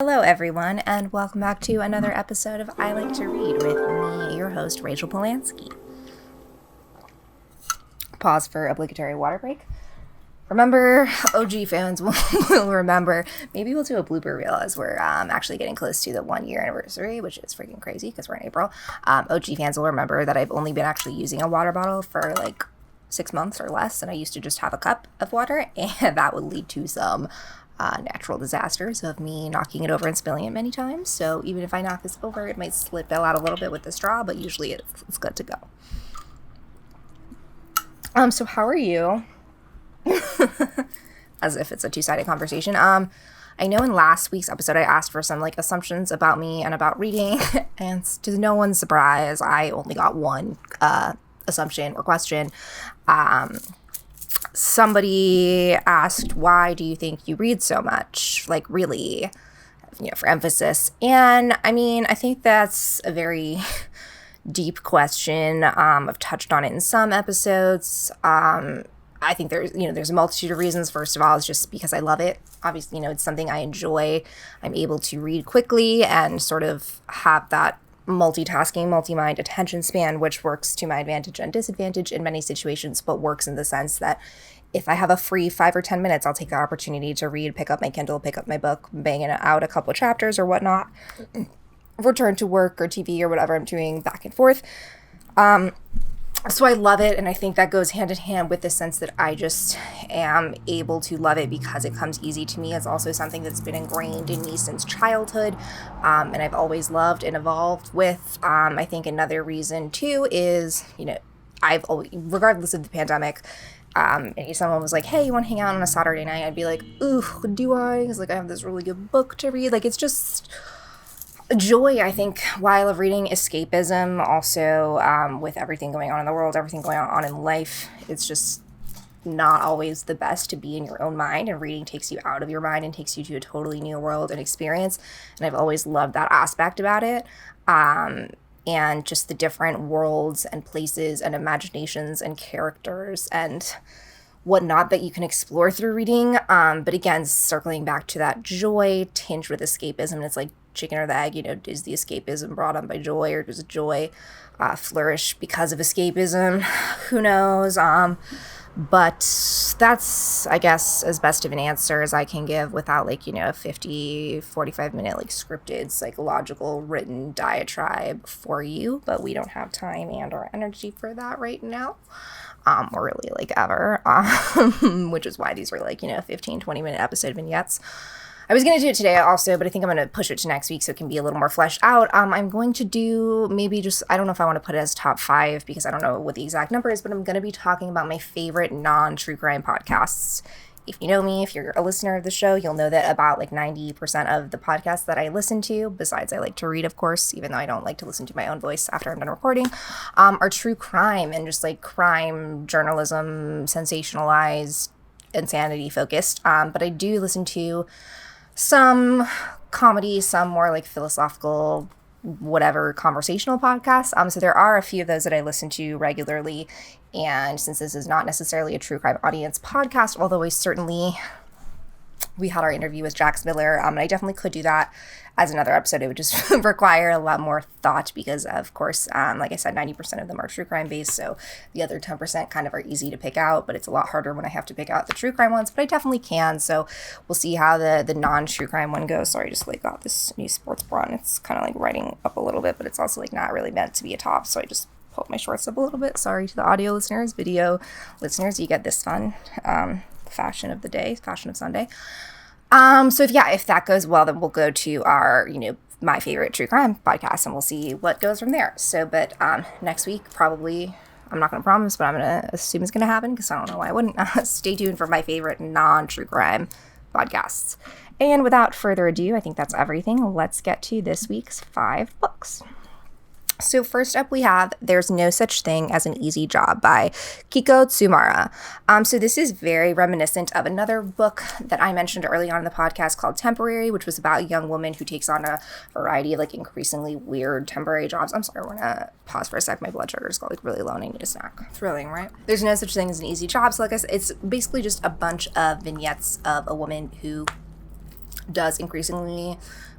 Hello everyone, and welcome back to another episode of I Like to Read with me, your host, Rachel Polanski. Pause for obligatory water break. Remember, OG fans will remember, maybe we'll do a blooper reel as we're actually getting close to the 1 year anniversary, which is freaking crazy because we're in April. OG fans will remember that I've only been actually using a water bottle for like 6 months or less, and I used to just have a cup of water, and that would lead to some natural disasters of me knocking it over and spilling it many times. So even if I knock this over, it might slip out a little bit with the straw, but usually it's good to go. So how are you? As if it's a two-sided conversation. I know in last week's episode I asked for some assumptions about me and about reading, and to no one's surprise, I only got one assumption or question. Somebody asked, why do you think you read so much? Really, for emphasis. And I mean, I think that's a very deep question. I've touched on it in some episodes. I think there's a multitude of reasons. First of all, it's just because I love it. Obviously, it's something I enjoy. I'm able to read quickly and sort of have that multitasking, multi-mind attention span, which works to my advantage and disadvantage in many situations, but works in the sense that if I have a free 5 or 10 minutes, I'll take the opportunity to read, pick up my Kindle, pick up my book, bang it out a couple of chapters or whatnot, return to work or TV or whatever I'm doing back and forth. So I love it, and I think that goes hand in hand with the sense that I just am able to love it because it comes easy to me. It's also something that's been ingrained in me since childhood, and I've always loved and evolved with. I think another reason, too, is, I've always, regardless of the pandemic, if someone was like, hey, you want to hang out on a Saturday night? I'd be like, ooh, do I? Because, I have this really good book to read. It's just joy, I think, while I love reading, escapism, also with everything going on in the world, everything going on in life, it's just not always the best to be in your own mind, and reading takes you out of your mind and takes you to a totally new world and experience, and I've always loved that aspect about it, and just the different worlds and places and imaginations and characters and whatnot that you can explore through reading, but again, circling back to that joy tinged with escapism, it's like chicken or the egg, is the escapism brought on by joy, or does joy flourish because of escapism? Who knows? But that's, I guess, as best of an answer as I can give without 50, 45 minute scripted psychological written diatribe for you, but we don't have time and or energy for that right now. Or really ever, which is why these are 15, 20 minute episode vignettes. I was going to do it today also, but I think I'm going to push it to next week so it can be a little more fleshed out. I'm going to do maybe just, I don't know if I want to put it as top 5 because I don't know what the exact number is, but I'm going to be talking about my favorite non-true crime podcasts. If you know me, if you're a listener of the show, you'll know that about 90% of the podcasts that I listen to, besides I like to read, of course, even though I don't like to listen to my own voice after I'm done recording, are true crime and just crime journalism, sensationalized, insanity focused. But I do listen to some comedy, some more philosophical, whatever, conversational podcasts. So there are a few of those that I listen to regularly. And since this is not necessarily a true crime audience podcast, although we had our interview with Jax Miller, and I definitely could do that as another episode. It would just require a lot more thought because, of course, like I said, 90% of them are true crime based, so the other 10% kind of are easy to pick out, but it's a lot harder when I have to pick out the true crime ones, but I definitely can, so we'll see how the non-true crime one goes. Sorry, I just got this new sports bra, and it's kind of riding up a little bit, but it's also not really meant to be a top, so I just pulled my shorts up a little bit. Sorry to the audio listeners. Video listeners, you get this fun fashion of the day, fashion of Sunday. So if that goes well, then we'll go to our, my favorite true crime podcast, and we'll see what goes from there. So, but next week, probably, I'm not going to promise, but I'm going to assume it's going to happen because I don't know why I wouldn't. Stay tuned for my favorite non-true crime podcasts. And without further ado, I think that's everything. Let's get to this week's 5 books. So first up we have There's No Such Thing as an Easy Job by Kikuko Tsumura. So this is very reminiscent of another book that I mentioned early on in the podcast called Temporary, which was about a young woman who takes on a variety of increasingly weird temporary jobs. I'm sorry, we're gonna pause for a sec. My blood sugar's got really low and I need a snack. Thrilling, right? There's no such thing as an easy job. So I said, it's basically just a bunch of vignettes of a woman who does increasingly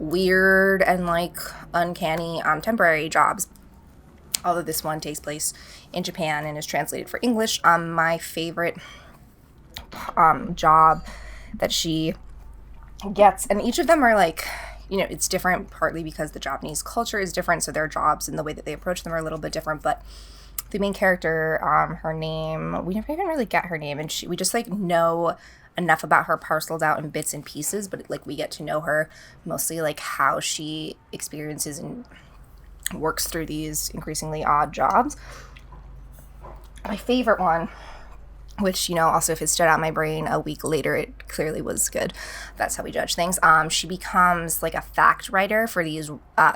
weird and like uncanny temporary jobs. Although this one takes place in Japan and is translated for English. My favorite job that she gets, and each of them are like, you know, it's different partly because the Japanese culture is different, so their jobs and the way that they approach them are a little bit different. But the main character, her name, we never even really get her name, and we just like know enough about her parceled out in bits and pieces, but like we get to know her mostly like how she experiences and works through these increasingly odd jobs. My favorite one, which, you know, also if it stood out in my brain a week later, it clearly was good. That's how we judge things. She becomes like a fact writer for these,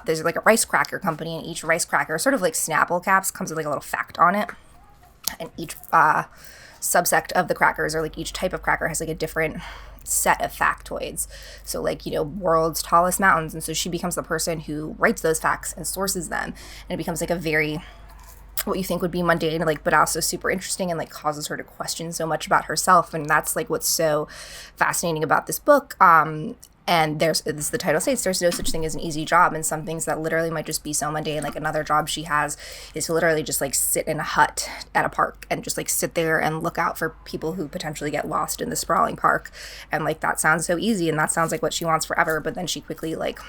there's like a rice cracker company, and each rice cracker, sort of like Snapple caps, comes with like a little fact on it. And each subsect of the crackers, or like each type of cracker, has like a different set of factoids. So like, you know, world's tallest mountains. And so she becomes the person who writes those facts and sources them. And it becomes like a very, what you think would be mundane, like, but also super interesting, and like causes her to question so much about herself. And that's like what's so fascinating about this book. And there's, as the title states, there's no such thing as an easy job, and some things that literally might just be so mundane. Like another job she has is to literally just like sit in a hut at a park and just like sit there and look out for people who potentially get lost in the sprawling park. And like that sounds so easy, and that sounds like what she wants forever. But then she quickly, like,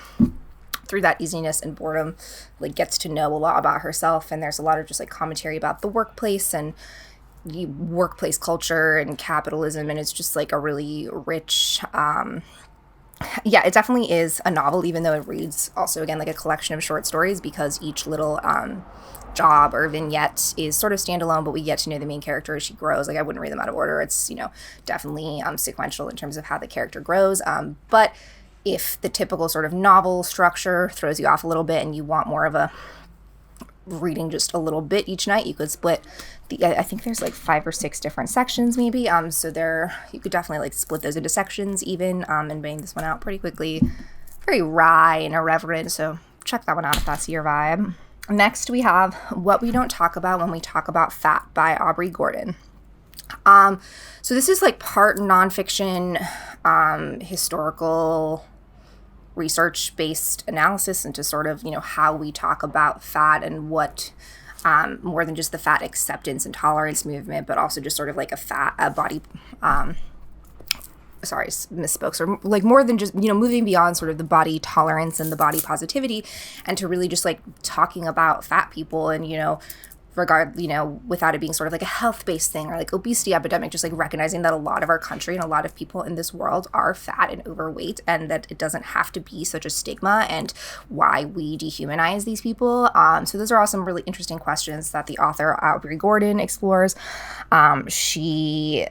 through that easiness and boredom, like gets to know a lot about herself. And there's a lot of just like commentary about the workplace and the workplace culture and capitalism, and it's just like a really rich, yeah, it definitely is a novel, even though it reads also, again, like a collection of short stories, because each little job or vignette is sort of standalone, but we get to know the main character as she grows. Like, I wouldn't read them out of order. It's, you know, definitely sequential in terms of how the character grows. But if the typical sort of novel structure throws you off a little bit and you want more of a reading just a little bit each night, you could split I think there's like 5 or 6 different sections maybe, so there you could definitely like split those into sections even, and bang this one out pretty quickly. Very wry and irreverent, so check that one out if that's your vibe. Next we have What We Don't Talk About When We Talk About Fat by Aubrey Gordon. So this is like part nonfiction, historical research-based analysis into sort of, you know, how we talk about fat and what, more than just the fat acceptance and tolerance movement, but also just sort of like a body, sorry, misspoke, or like more than just, you know, moving beyond sort of the body tolerance and the body positivity, and to really just like talking about fat people and, you know, you know, without it being sort of like a health-based thing or like obesity epidemic, just like recognizing that a lot of our country and a lot of people in this world are fat and overweight, and that it doesn't have to be such a stigma, and why we dehumanize these people. So those are all some really interesting questions that the author Aubrey Gordon explores. She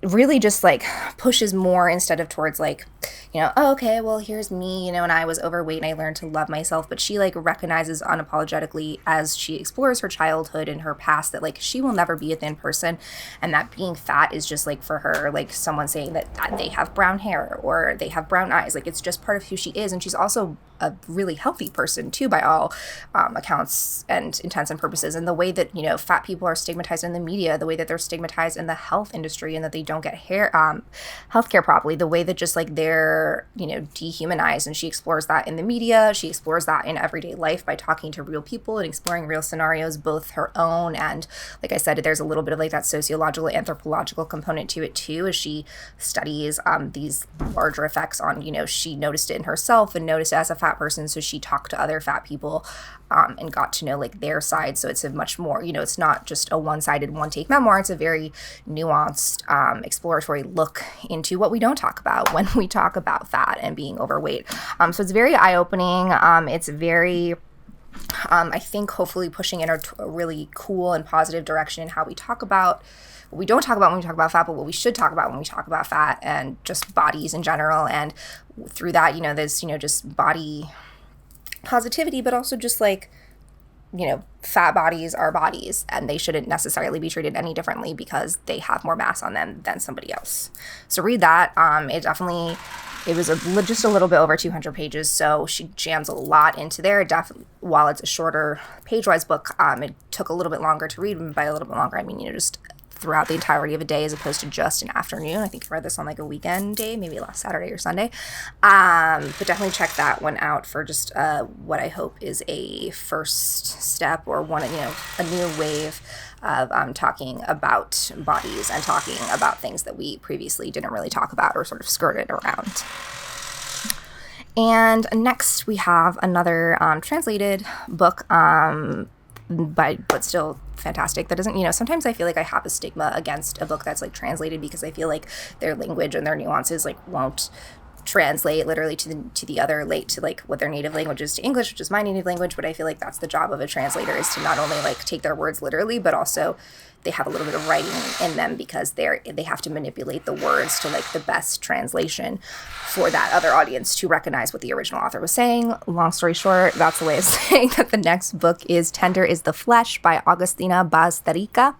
really just like pushes more instead of towards like, you know, oh, okay, well, here's me, you know, and I was overweight and I learned to love myself. But she like recognizes unapologetically as she explores her childhood and her past that like she will never be a thin person, and that being fat is just like for her like someone saying that they have brown hair or they have brown eyes. Like it's just part of who she is. And she's also a really healthy person too, by all accounts and intents and purposes. And the way that, you know, fat people are stigmatized in the media, the way that they're stigmatized in the health industry, and that they don't get healthcare properly, the way that just like they're, you know, dehumanized. And she explores that in the media. She explores that in everyday life by talking to real people and exploring real scenarios, both her own and, like I said, there's a little bit of like that sociological, anthropological component to it too, as she studies these larger effects on, you know, she noticed it in herself and noticed it as a fat person, so she talked to other fat people and got to know like their side. So it's a much more, you know, it's not just a one-sided one-take memoir. It's a very nuanced exploratory look into what we don't talk about when we talk about fat and being overweight. So it's very eye-opening. It's very I think hopefully pushing in a really cool and positive direction in how we talk about what we don't talk about when we talk about fat, but what we should talk about when we talk about fat and just bodies in general. And through that, you know, there's, you know, just body positivity, but also just like, you know, fat bodies are bodies, and they shouldn't necessarily be treated any differently because they have more mass on them than somebody else. So read that. It was just a little bit over 200 pages, so she jams a lot into there. Definitely, while it's a shorter page-wise book, it took a little bit longer to read, and by a little bit longer, I mean, you know, just throughout the entirety of a day as opposed to just an afternoon. I think I read this on like a weekend day, maybe last Saturday or Sunday. But definitely check that one out for just what I hope is a first step or one, a new wave of talking about bodies and talking about things that we previously didn't really talk about or sort of skirted around. And next we have another translated book, but still fantastic. That doesn't, sometimes I feel like I have a stigma against a book that's like translated because I feel like their language and their nuances like won't translate literally to the other to like what their native language is to English, which is my native language. But I feel like that's the job of a translator, is to not only like take their words literally, but also they have a little bit of writing in them because they have to manipulate the words to like the best translation for that other audience to recognize what the original author was saying. Long story short, that's the way of saying that the next book is Tender is the Flesh by Agustina Bazterrica.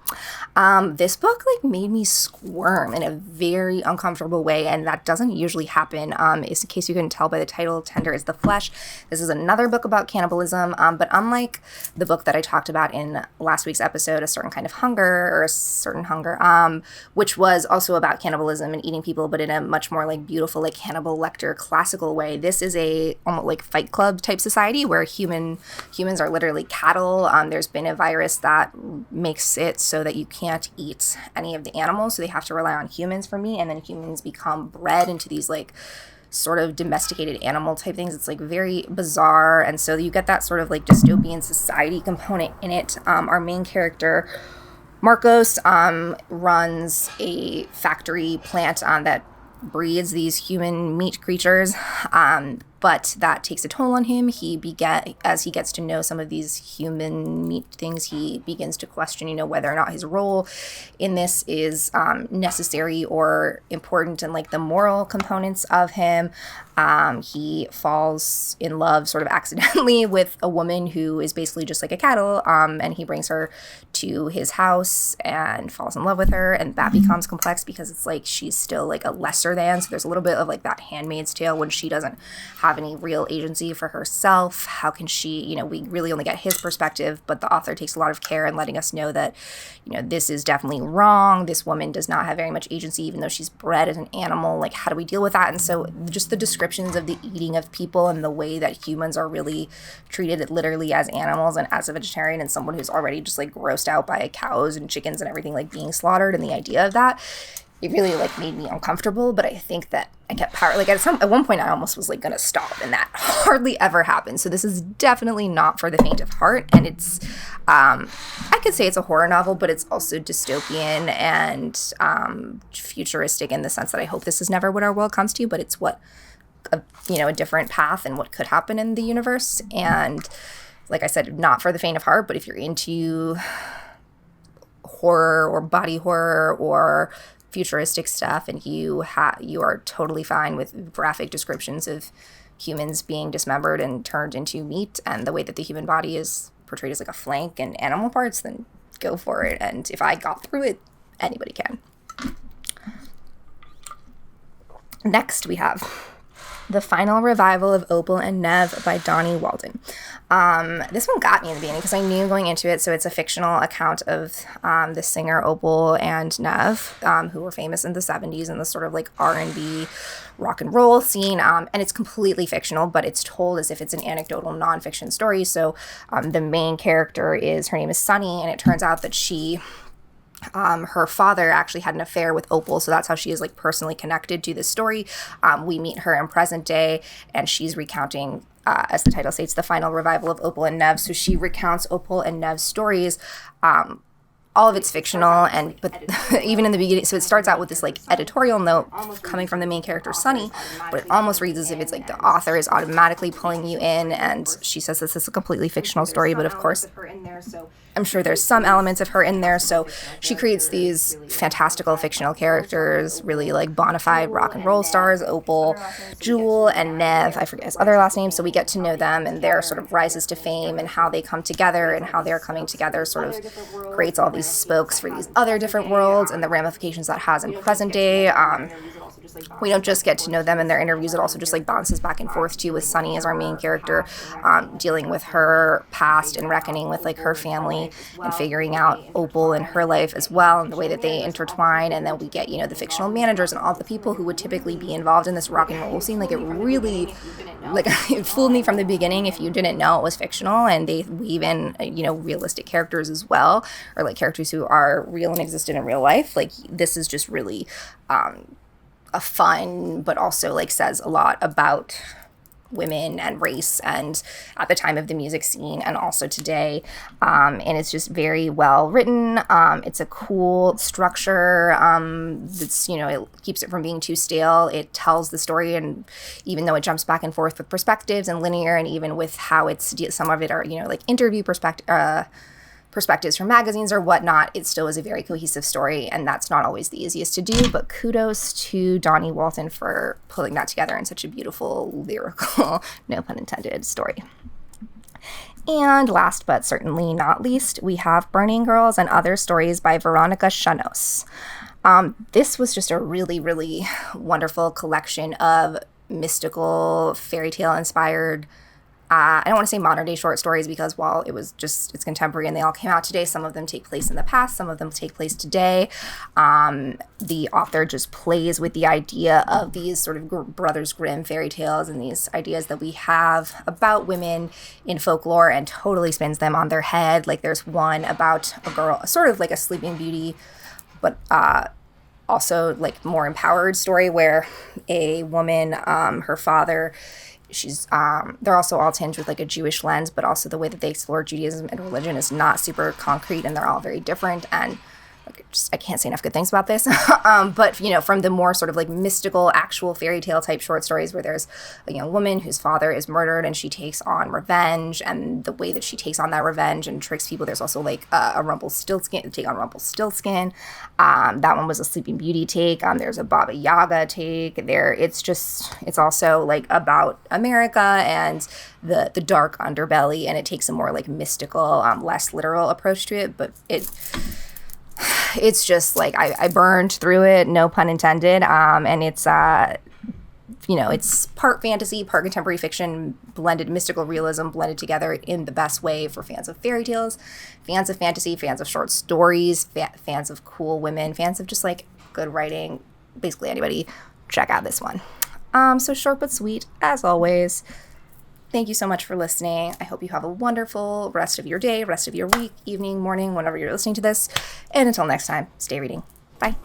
This book like made me squirm in a very uncomfortable way, and that doesn't usually happen. Is in case you couldn't tell by the title, Tender is the Flesh. This is another book about cannibalism, but unlike the book that I talked about in last week's episode, A Certain Kind of Hunger, or A Certain Hunger, which was also about cannibalism and eating people, but in a much more like beautiful, like Hannibal Lecter classical way. This is a almost like Fight Club type society where humans are literally cattle. There's been a virus that makes it so that you can't eat any of the animals, so they have to rely on humans for meat, and then humans become bred into these like sort of domesticated animal type things. It's like very bizarre, and so you get that sort of like dystopian society component in it. Our main character Marcos runs a factory plant that breeds these human meat creatures, but that takes a toll on him. As he gets to know some of these human meat things, he begins to question, whether or not his role in this is necessary or important, and like the moral components of him. He falls in love sort of accidentally with a woman who is basically just like a cattle, and he brings her to his house and falls in love with her, and that becomes complex because it's like she's still like a lesser than, so there's a little bit of like that Handmaid's Tale when she doesn't have any real agency for herself. How can she, we really only get his perspective, but the author takes a lot of care in letting us know that, this is definitely wrong. This woman does not have very much agency, even though she's bred as an animal. Like, how do we deal with that? And so just the descriptions of the eating of people and the way that humans are really treated literally as animals, and as a vegetarian and someone who's already just like grossed out by cows and chickens and everything like being slaughtered, and the idea of that, it really like made me uncomfortable. But I think that I kept at one point I almost was like gonna stop, and that hardly ever happened. So this is definitely not for the faint of heart, and it's I could say it's a horror novel, but it's also dystopian and futuristic in the sense that I hope this is never what our world comes to, but it's what a different path and what could happen in the universe. And like I said, not for the faint of heart, but if you're into horror or body horror or futuristic stuff, and you are totally fine with graphic descriptions of humans being dismembered and turned into meat, and the way that the human body is portrayed as like a flank and animal parts, then go for it. And if I got through it, anybody can. Next we have The Final Revival of Opal and Nev by Dawnie Walton. This one got me in the beginning because I knew going into it. So it's a fictional account of the singer Opal and Nev, who were famous in the 70s in the sort of like R&B rock and roll scene. And it's completely fictional, but it's told as if it's an anecdotal nonfiction story. So the main character her name is Sunny, and it turns out that her father actually had an affair with Opal, so that's how she is like personally connected to this story. We meet her in present day, and she's recounting, as the title states, the final revival of Opal and Nev. So she recounts Opal and Nev's stories. All of it's fictional, but even in the beginning, so it starts out with this like editorial note coming from the main character Sunny, but it almost reads as if it's like the author is automatically pulling you in, and she says this is a completely fictional story, but of course I'm sure there's some elements of her in there. So she creates these fantastical fictional characters, really like bona fide rock and roll stars, Opal, Jewel, and Nev, I forget his other last name. So we get to know them and their sort of rises to fame and how they come together, and how they're coming together sort of creates all these spokes for these other different worlds and the ramifications that has in present day. we don't just get to know them in their interviews. It also just like bounces back and forth too, with Sunny as our main character, dealing with her past and reckoning with like her family and figuring out Opal and her life as well, and the way that they intertwine. And then we get, you know, the fictional managers and all the people who would typically be involved in this rock and roll scene. Like, it really, like, it fooled me from the beginning if you didn't know it was fictional, and they weave in, you know, realistic characters as well, or like characters who are real and existed in real life. Like, this is just really a fun, but also like says a lot about women and race, and at the time of the music scene, and also today. And it's just very well written. It's a cool structure. It's, you know, it keeps it from being too stale. It tells the story, and even though it jumps back and forth with perspectives and linear, and even with how it's, some of it are, you know, like interview perspectives from magazines or whatnot, it still is a very cohesive story, and that's not always the easiest to do, but kudos to Dawnie Walton for pulling that together in such a beautiful, lyrical, no pun intended, story. And last but certainly not least, we have Burning Girls and Other Stories by Veronica Schanoes. This was just a really, really wonderful collection of mystical, fairy tale inspired, I don't want to say modern day short stories, because while it's contemporary and they all came out today, some of them take place in the past, some of them take place today. The author just plays with the idea of these sort of Brothers Grimm fairy tales and these ideas that we have about women in folklore, and totally spins them on their head. Like, there's one about a girl, sort of like a Sleeping Beauty, but also like more empowered story, where a woman, her father, they're also all tinged with like a Jewish lens, but also the way that they explore Judaism and religion is not super concrete, and they're all very different. And I can't say enough good things about this. But, you know, from the more sort of like mystical, actual fairy tale type short stories, where there's a young woman whose father is murdered and she takes on revenge, and the way that she takes on that revenge and tricks people. There's also like a Rumpelstiltskin take on Rumpelstiltskin. That one was a Sleeping Beauty take. There's a Baba Yaga take. It's also like about America and the dark underbelly, and it takes a more like mystical, less literal approach to it. But it's just like I burned through it, no pun intended. And it's you know, it's part fantasy, part contemporary fiction, blended mystical realism blended together in the best way for fans of fairy tales, fans of fantasy, fans of short stories, fans of cool women, fans of just like good writing. Basically anybody, check out this one. So short but sweet as always. Thank you so much for listening. I hope you have a wonderful rest of your day, rest of your week, evening, morning, whenever you're listening to this. And until next time, stay reading. Bye.